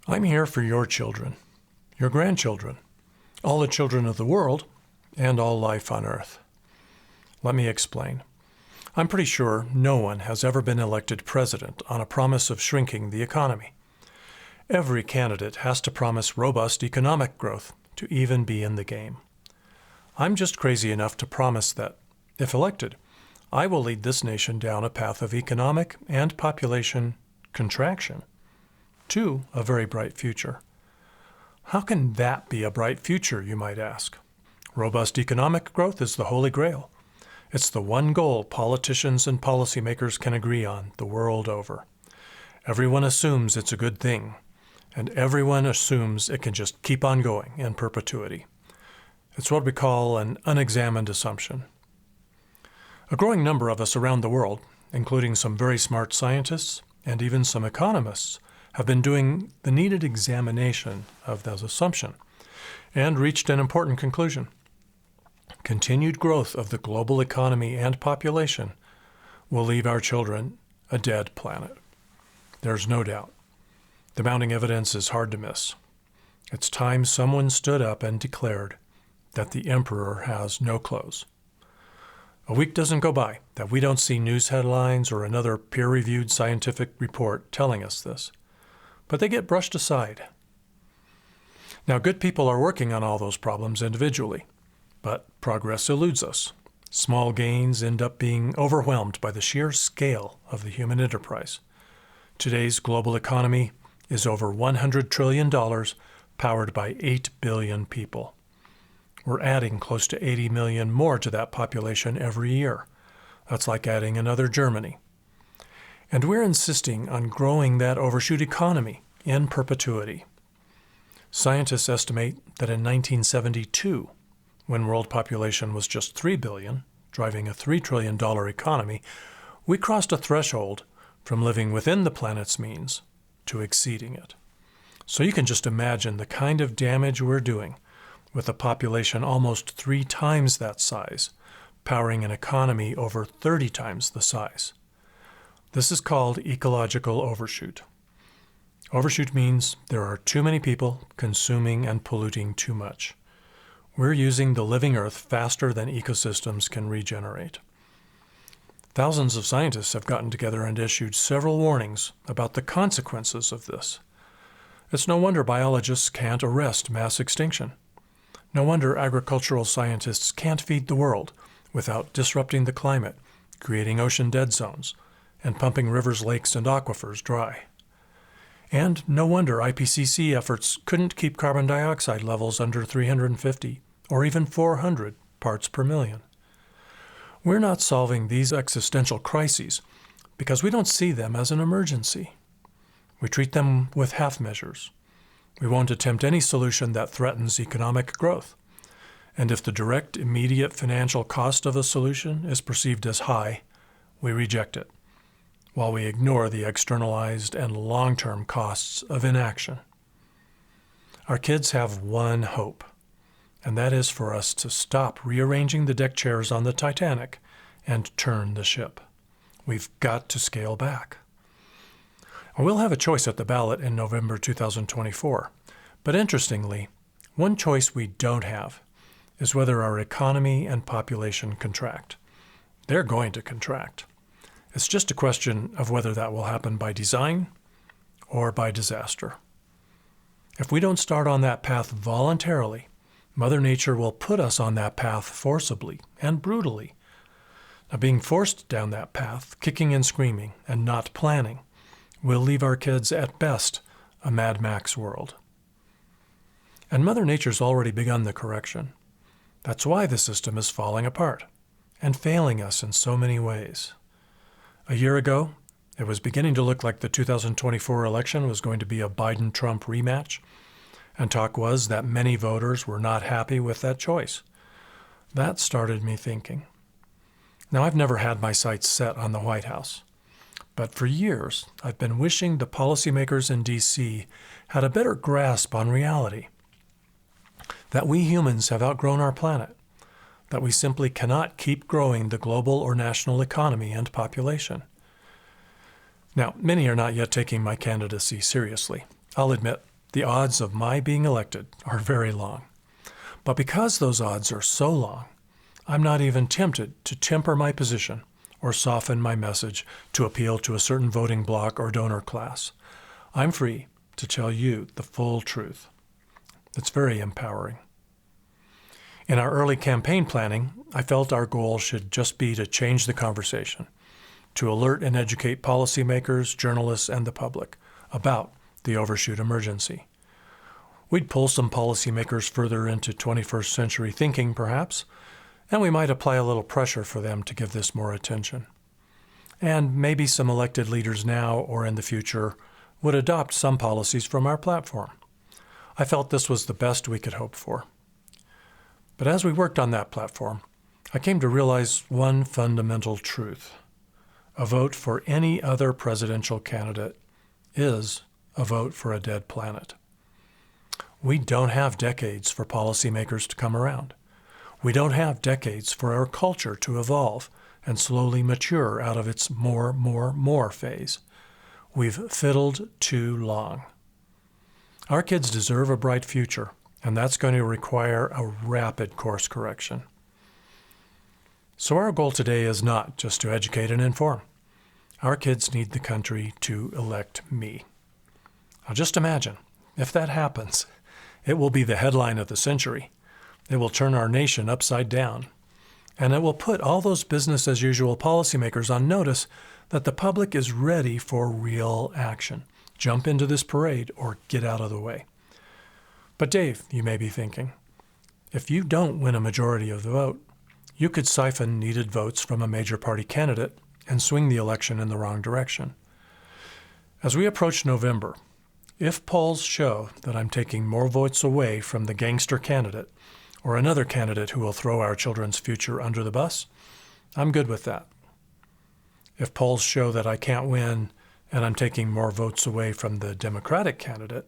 I'm here for your children, your grandchildren, all the children of the world, and all life on Earth. Let me explain. I'm pretty sure no one has ever been elected president on a promise of shrinking the economy. Every candidate has to promise robust economic growth to even be in the game. I'm just crazy enough to promise that, if elected, I will lead this nation down a path of economic and population contraction to a very bright future. How can that be a bright future, you might ask? Robust economic growth is the holy grail. It's the one goal politicians and policymakers can agree on the world over. Everyone assumes it's a good thing, and everyone assumes it can just keep on going in perpetuity. It's what we call an unexamined assumption. A growing number of us around the world, including some very smart scientists and even some economists, have been doing the needed examination of those assumptions and reached an important conclusion. Continued growth of the global economy and population will leave our children a dead planet. There's no doubt. The mounting evidence is hard to miss. It's time someone stood up and declared that the emperor has no clothes. A week doesn't go by that we don't see news headlines or another peer-reviewed scientific report telling us this. But they get brushed aside. Now, good people are working on all those problems individually, but progress eludes us. Small gains end up being overwhelmed by the sheer scale of the human enterprise. Today's global economy is over $100 trillion, powered by 8 billion people. We're adding close to 80 million more to that population every year. That's like adding another Germany. And we're insisting on growing that overshoot economy in perpetuity. Scientists estimate that in 1972, when world population was just 3 billion, driving a $3 trillion economy, we crossed a threshold from living within the planet's means to exceeding it. So you can just imagine the kind of damage we're doing with a population almost 3 times that size, powering an economy over 30 times the size. This is called ecological overshoot. Overshoot means there are too many people consuming and polluting too much. We're using the living Earth faster than ecosystems can regenerate. Thousands of scientists have gotten together and issued several warnings about the consequences of this. It's no wonder biologists can't arrest mass extinction. No wonder agricultural scientists can't feed the world without disrupting the climate, creating ocean dead zones, and pumping rivers, lakes, and aquifers dry. And no wonder IPCC efforts couldn't keep carbon dioxide levels under 350 or even 400 parts per million. We're not solving these existential crises because we don't see them as an emergency. We treat them with half measures. We won't attempt any solution that threatens economic growth. And if the direct, immediate financial cost of a solution is perceived as high, we reject it, while we ignore the externalized and long-term costs of inaction. Our kids have one hope, and that is for us to stop rearranging the deck chairs on the Titanic and turn the ship. We've got to scale back. We'll have a choice at the ballot in November 2024. But interestingly, one choice we don't have is whether our economy and population contract. They're going to contract. It's just a question of whether that will happen by design or by disaster. If we don't start on that path voluntarily, Mother Nature will put us on that path forcibly and brutally. Now, being forced down that path, kicking and screaming, and not planning, will leave our kids at best a Mad Max world. And Mother Nature's already begun the correction. That's why the system is falling apart and failing us in so many ways. A year ago, it was beginning to look like the 2024 election was going to be a Biden-Trump rematch, and talk was that many voters were not happy with that choice. That started me thinking. Now, I've never had my sights set on the White House, but for years I've been wishing the policymakers in D.C. had a better grasp on reality, that we humans have outgrown our planet, that we simply cannot keep growing the global or national economy and population. Now, many are not yet taking my candidacy seriously. I'll admit, the odds of my being elected are very long. But because those odds are so long, I'm not even tempted to temper my position or soften my message to appeal to a certain voting bloc or donor class. I'm free to tell you the full truth. It's very empowering. In our early campaign planning, I felt our goal should just be to change the conversation, to alert and educate policymakers, journalists, and the public about the overshoot emergency. We'd pull some policymakers further into 21st century thinking, perhaps, and we might apply a little pressure for them to give this more attention. And maybe some elected leaders now or in the future would adopt some policies from our platform. I felt this was the best we could hope for. But as we worked on that platform, I came to realize one fundamental truth. A vote for any other presidential candidate is a vote for a dead planet. We don't have decades for policymakers to come around. We don't have decades for our culture to evolve and slowly mature out of its more phase. We've fiddled too long. Our kids deserve a bright future, and that's going to require a rapid course correction. So our goal today is not just to educate and inform. Our kids need the country to elect me. Now just imagine, if that happens, it will be the headline of the century. It will turn our nation upside down. And it will put all those business-as-usual policymakers on notice that the public is ready for real action. Jump into this parade or get out of the way. But Dave, you may be thinking, if you don't win a majority of the vote, you could siphon needed votes from a major party candidate and swing the election in the wrong direction. As we approach November, if polls show that I'm taking more votes away from the gangster candidate or another candidate who will throw our children's future under the bus, I'm good with that. If polls show that I can't win and I'm taking more votes away from the Democratic candidate,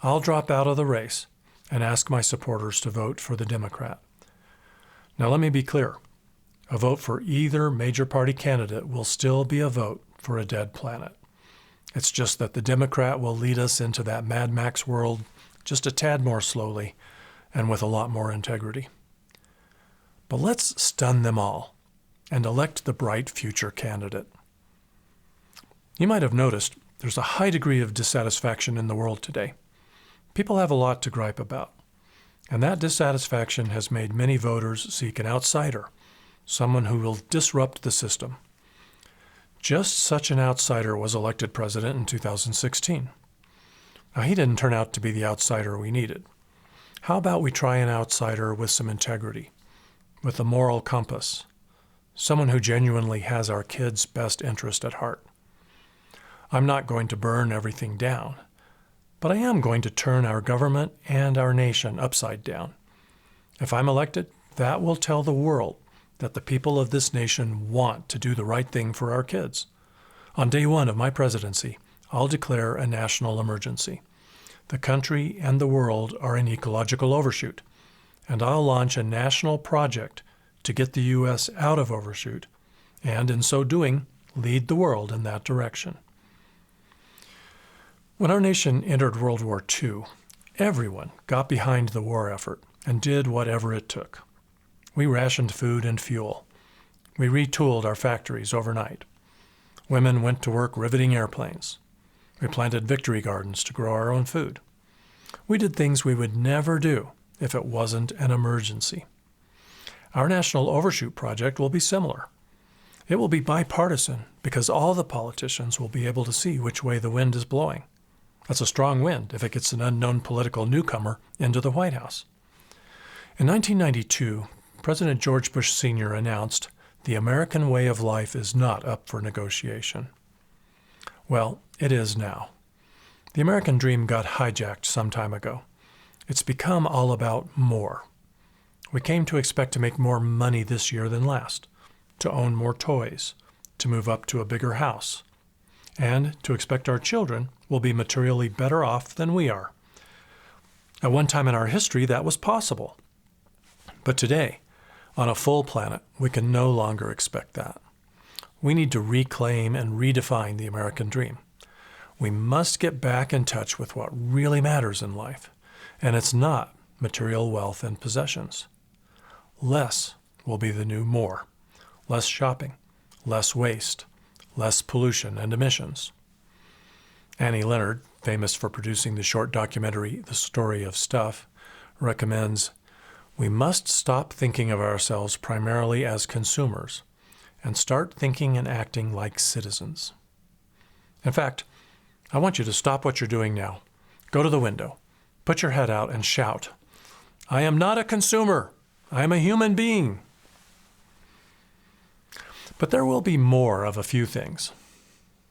I'll drop out of the race and ask my supporters to vote for the Democrat. Now let me be clear. A vote for either major party candidate will still be a vote for a dead planet. It's just that the Democrat will lead us into that Mad Max world just a tad more slowly and with a lot more integrity. But let's stun them all and elect the bright future candidate. You might have noticed there's a high degree of dissatisfaction in the world today. People have a lot to gripe about, and that dissatisfaction has made many voters seek an outsider, someone who will disrupt the system. Just such an outsider was elected president in 2016. Now, he didn't turn out to be the outsider we needed. How about we try an outsider with some integrity, with a moral compass, someone who genuinely has our kids' best interest at heart? I'm not going to burn everything down, but I am going to turn our government and our nation upside down. If I'm elected, that will tell the world that the people of this nation want to do the right thing for our kids. On day one of my presidency, I'll declare a national emergency. The country and the world are in ecological overshoot, and I'll launch a national project to get the U.S. out of overshoot, and in so doing, lead the world in that direction. When our nation entered World War II, everyone got behind the war effort and did whatever it took. We rationed food and fuel. We retooled our factories overnight. Women went to work riveting airplanes. We planted victory gardens to grow our own food. We did things we would never do if it wasn't an emergency. Our National Overshoot Project will be similar. It will be bipartisan because all the politicians will be able to see which way the wind is blowing. That's a strong wind if it gets an unknown political newcomer into the White House. In 1992, President George Bush Sr. announced, "The American way of life is not up for negotiation." Well, it is now. The American dream got hijacked some time ago. It's become all about more. We came to expect to make more money this year than last, to own more toys, to move up to a bigger house, and to expect our children will be materially better off than we are. At one time in our history, that was possible. But today, on a full planet, we can no longer expect that. We need to reclaim and redefine the American dream. We must get back in touch with what really matters in life, and it's not material wealth and possessions. Less will be the new more. Less shopping, less waste, less pollution and emissions. Annie Leonard, famous for producing the short documentary The Story of Stuff, recommends, we must stop thinking of ourselves primarily as consumers and start thinking and acting like citizens. In fact, I want you to stop what you're doing now. Go to the window, put your head out and shout, I am not a consumer. I am a human being. But there will be more of a few things.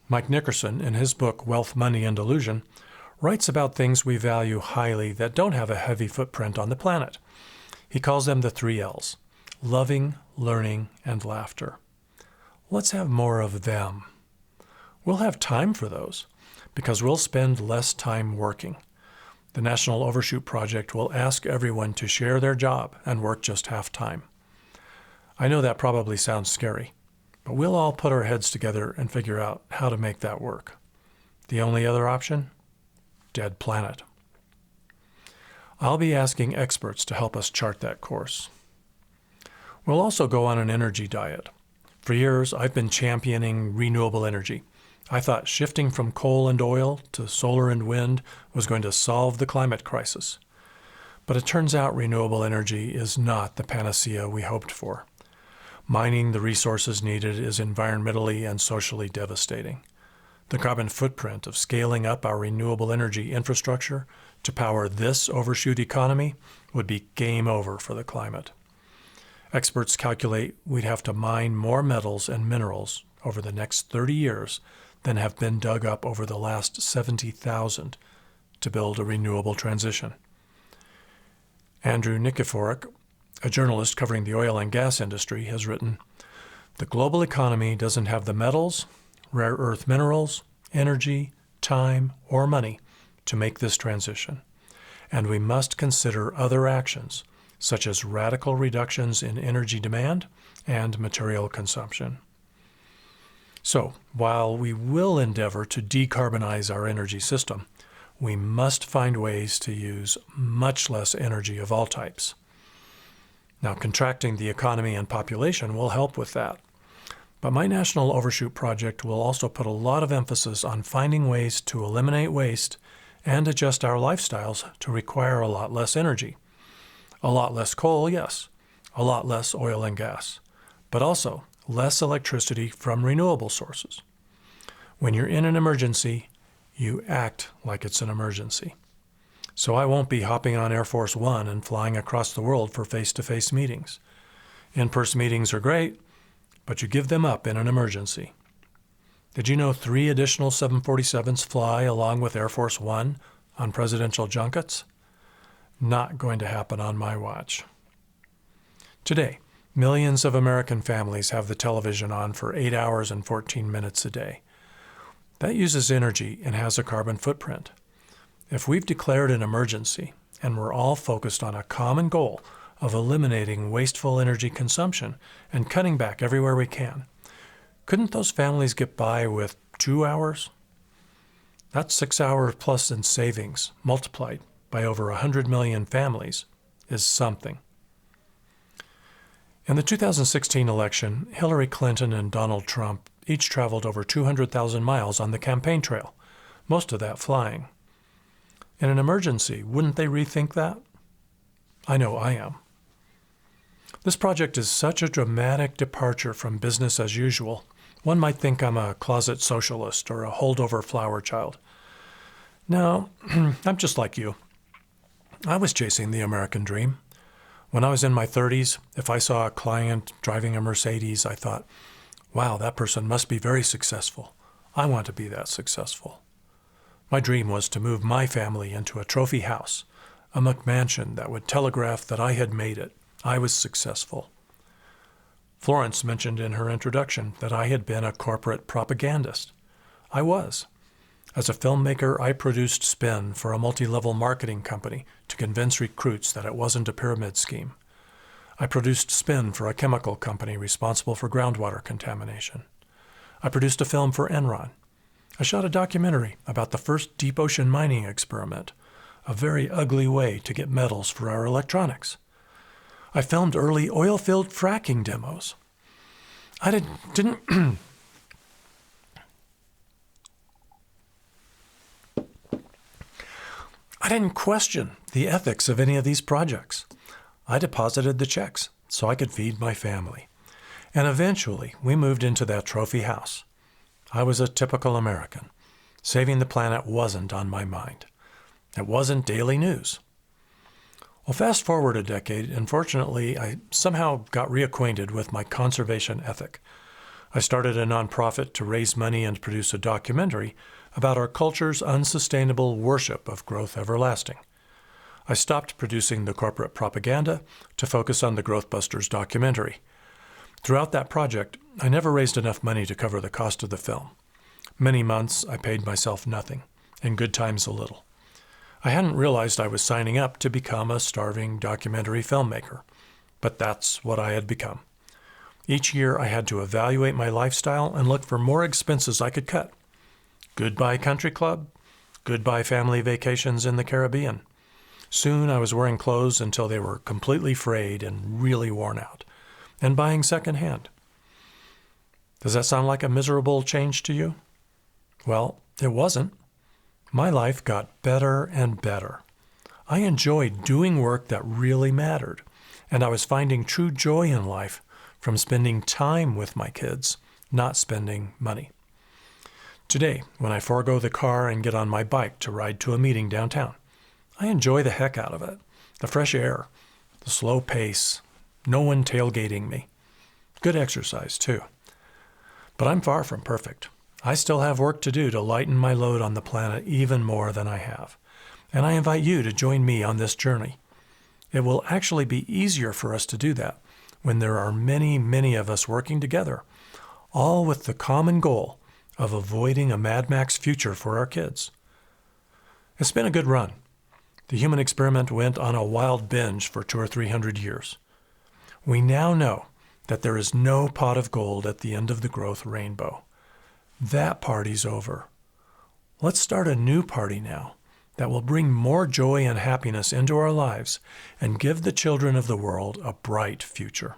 Mike Nickerson, in his book Wealth, Money, and Illusion, writes about things we value highly that don't have a heavy footprint on the planet. He calls them the 3 L's: loving, learning, and laughter. Let's have more of them. We'll have time for those because we'll spend less time working. The National Overshoot Project will ask everyone to share their job and work just half time. I know that probably sounds scary, but we'll all put our heads together and figure out how to make that work. The only other option? Dead planet. I'll be asking experts to help us chart that course. We'll also go on an energy diet. For years, I've been championing renewable energy. I thought shifting from coal and oil to solar and wind was going to solve the climate crisis. But it turns out renewable energy is not the panacea we hoped for. Mining the resources needed is environmentally and socially devastating. The carbon footprint of scaling up our renewable energy infrastructure to power this overshoot economy would be game over for the climate. Experts calculate we'd have to mine more metals and minerals over the next 30 years than have been dug up over the last 70,000 to build a renewable transition. Andrew Nikiforuk, a journalist covering the oil and gas industry, has written, the global economy doesn't have the metals, rare earth minerals, energy, time, or money to make this transition, and we must consider other actions, such as radical reductions in energy demand and material consumption. So, while we will endeavor to decarbonize our energy system, we must find ways to use much less energy of all types. Now, contracting the economy and population will help with that. But my National Overshoot Project will also put a lot of emphasis on finding ways to eliminate waste and adjust our lifestyles to require a lot less energy. A lot less coal, yes. A lot less oil and gas. But also less electricity from renewable sources. When you're in an emergency, you act like it's an emergency. So I won't be hopping on Air Force One and flying across the world for face-to-face meetings. In-person meetings are great, but you give them up in an emergency. Did you know 3 additional 747s fly along with Air Force One on presidential junkets? Not going to happen on my watch. Today, millions of American families have the television on for 8 hours and 14 minutes a day. That uses energy and has a carbon footprint. If we've declared an emergency and we're all focused on a common goal of eliminating wasteful energy consumption and cutting back everywhere we can, couldn't those families get by with 2 hours? That's 6 hours plus in savings, multiplied by over 100 million families, is something. In the 2016 election, Hillary Clinton and Donald Trump each traveled over 200,000 miles on the campaign trail, most of that flying. In an emergency, wouldn't they rethink that? I know I am. This project is such a dramatic departure from business as usual. One might think I'm a closet socialist or a holdover flower child. No, I'm just like you. I was chasing the American dream. When I was in my 30s, if I saw a client driving a Mercedes, I thought, wow, that person must be very successful. I want to be that successful. My dream was to move my family into a trophy house, a McMansion that would telegraph that I had made it. I was successful. Florence mentioned in her introduction that I had been a corporate propagandist. I was. As a filmmaker, I produced spin for a multi-level marketing company to convince recruits that it wasn't a pyramid scheme. I produced spin for a chemical company responsible for groundwater contamination. I produced a film for Enron. I shot a documentary about the first deep ocean mining experiment, a very ugly way to get metals for our electronics. I filmed early oil-filled fracking demos. I didn't I didn't question the ethics of any of these projects. I deposited the checks so I could feed my family. And eventually, we moved into that trophy house. I was a typical American. Saving the planet wasn't on my mind. It wasn't daily news. Well, fast forward a decade, and fortunately, I somehow got reacquainted with my conservation ethic. I started a nonprofit to raise money and produce a documentary about our culture's unsustainable worship of growth everlasting. I stopped producing the corporate propaganda to focus on the Growth Busters documentary. Throughout that project, I never raised enough money to cover the cost of the film. Many months, I paid myself nothing, and good times a little. I hadn't realized I was signing up to become a starving documentary filmmaker, but that's what I had become. Each year, I had to evaluate my lifestyle and look for more expenses I could cut. Goodbye country club, goodbye family vacations in the Caribbean. Soon, I was wearing clothes until they were completely frayed and really worn out, and buying secondhand. Does that sound like a miserable change to you? Well, it wasn't. My life got better and better. I enjoyed doing work that really mattered, and I was finding true joy in life from spending time with my kids, not spending money. Today, when I forego the car and get on my bike to ride to a meeting downtown, I enjoy the heck out of it. The fresh air, the slow pace, no one tailgating me. Good exercise, too. But I'm far from perfect. I still have work to do to lighten my load on the planet even more than I have. And I invite you to join me on this journey. It will actually be easier for us to do that when there are many, many of us working together, all with the common goal of avoiding a Mad Max future for our kids. It's been a good run. The human experiment went on a wild binge for 200 or 300 years. We now know that there is no pot of gold at the end of the growth rainbow. That party's over. Let's start a new party now that will bring more joy and happiness into our lives and give the children of the world a bright future.